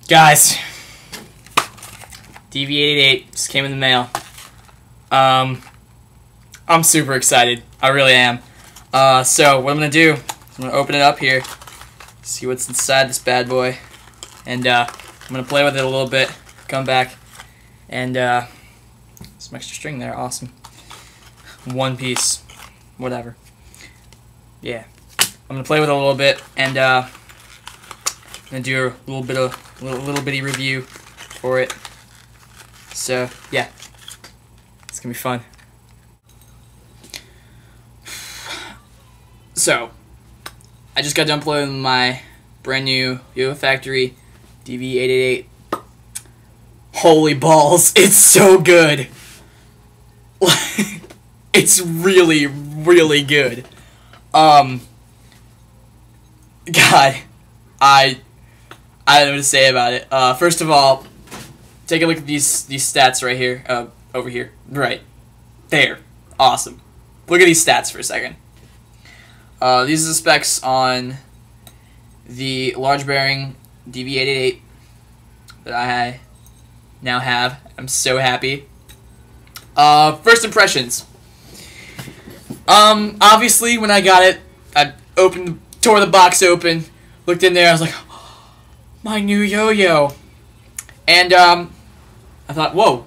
Guys, Dv888 just came in the mail. I'm super excited. I really am. So what I'm gonna do is I'm gonna open it up here, see what's inside this bad boy, and I'm gonna play with it a little bit. Come back, and some extra string there. Awesome. One piece, whatever. Yeah, I'm gonna play with it a little bit, and I'm gonna do a little bitty review for it. So yeah, it's gonna be fun. So I just got done playing with my brand new Yo-Yo Factory Dv888. Holy balls, it's so good. It's really, really good. God, I don't know what to say about it. First of all, take a look at these stats right here, over here, right there. Awesome. Look at these stats for a second. These are the specs on the large bearing Dv888 that I now have. I'm so happy. First impressions. Obviously, when I got it, I tore the box open, looked in there, I was like, oh, my new yo-yo. And, I thought, whoa,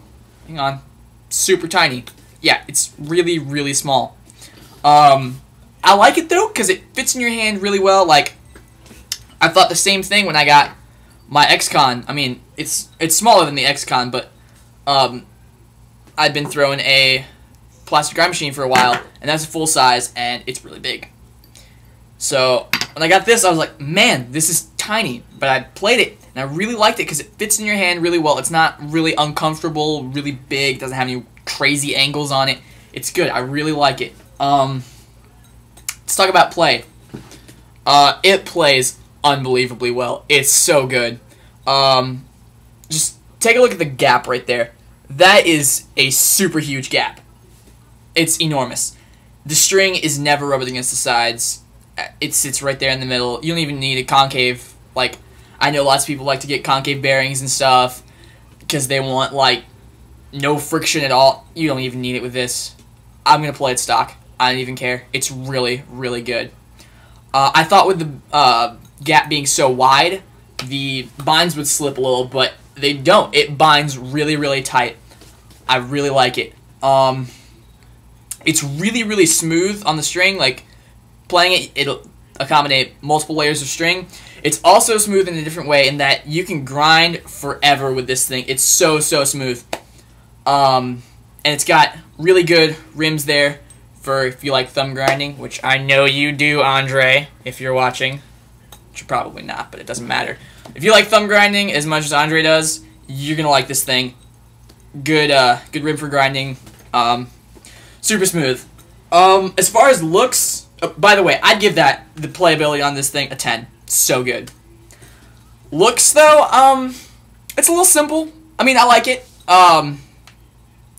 hang on, super tiny. Yeah, it's really, really small. I like it, though, because it fits in your hand really well. Like, I thought the same thing when I got my XCon. I mean, it's smaller than the XCon, but, I've been throwing a plastic grind machine for a while, and that's a full size, and it's really big. So when I got this, I was like, man, this is tiny. But I played it, and I really liked it because it fits in your hand really well. It's not really uncomfortable, really big, doesn't have any crazy angles on it. It's good. I really like it. Let's talk about play. It plays unbelievably well. It's so good. Just take a look at the gap right there. That is a super huge gap. It's enormous. The string is never rubbing against the sides. It sits right there in the middle. You don't even need a concave. Like, I know lots of people like to get concave bearings and stuff because they want, like, no friction at all. You don't even need it with this. I'm going to play it stock. I don't even care. It's really, really good. I thought with the gap being so wide, the binds would slip a little, but they don't. It binds really, really tight. I really like it. It's really, really smooth on the string. Like, playing it, it'll accommodate multiple layers of string. It's also smooth in a different way in that you can grind forever with this thing. It's so, so smooth. And it's got really good rims there for if you like thumb grinding, which I know you do, Andre, if you're watching. Which you're probably not, but it doesn't matter. If you like thumb grinding as much as Andre does, you're going to like this thing. Good rim for grinding. Super smooth. As far as looks, by the way, I'd give the playability on this thing a 10. So good. Looks, though, it's a little simple. I mean, I like it.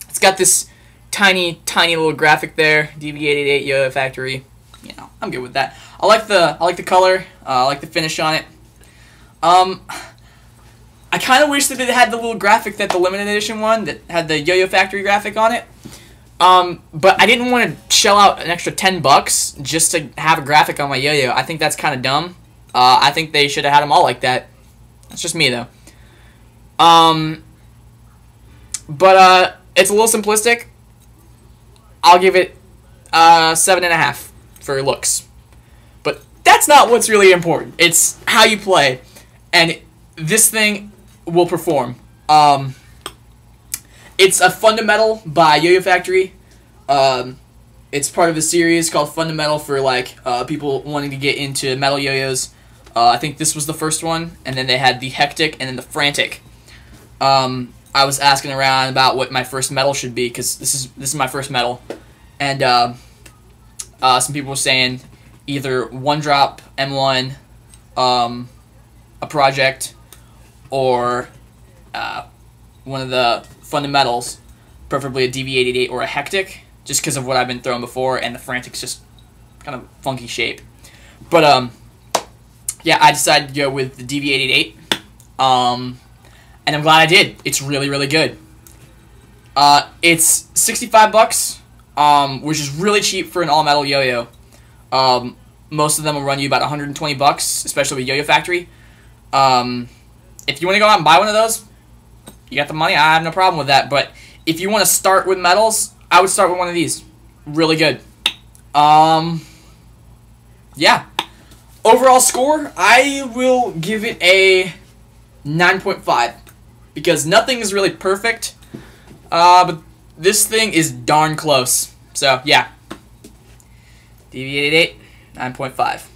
It's got this tiny, tiny little graphic there. Dv888 Yo-Yo Factory. You know, I'm good with that. I like the color. I like the finish on it. I kind of wish that it had the little graphic that the limited edition one that had the Yo-Yo Factory graphic on it. But I didn't want to shell out an extra $10 just to have a graphic on my yo-yo. I think that's kind of dumb. I think they should have had them all like that. That's just me, though. But it's a little simplistic. I'll give it 7.5 for looks. But that's not what's really important. It's how you play. And this thing will perform. It's a Fundamental by Yo-Yo Factory. It's part of a series called Fundamental for like people wanting to get into metal yo-yos. I think this was the first one, and then they had the Hectic and then the Frantic. I was asking around about what my first metal should be because this is my first metal, and some people were saying either One Drop M1, a project, or one of the fundamentals, preferably a Dv888 or a Hectic, just because of what I've been throwing before, and the Frantic's just kind of funky shape. But yeah, I decided to go with the Dv888. And I'm glad I did. It's really, really good. It's $65, which is really cheap for an all-metal yo-yo. Most of them will run you about $120, especially with Yo-Yo Factory. If you want to go out and buy one of those, you got the money, I have no problem with that. But if you want to start with metals, I would start with one of these. Really good. Yeah. Overall score, I will give it a 9.5. Because nothing is really perfect. But this thing is darn close. So, yeah. Dv888, 9.5.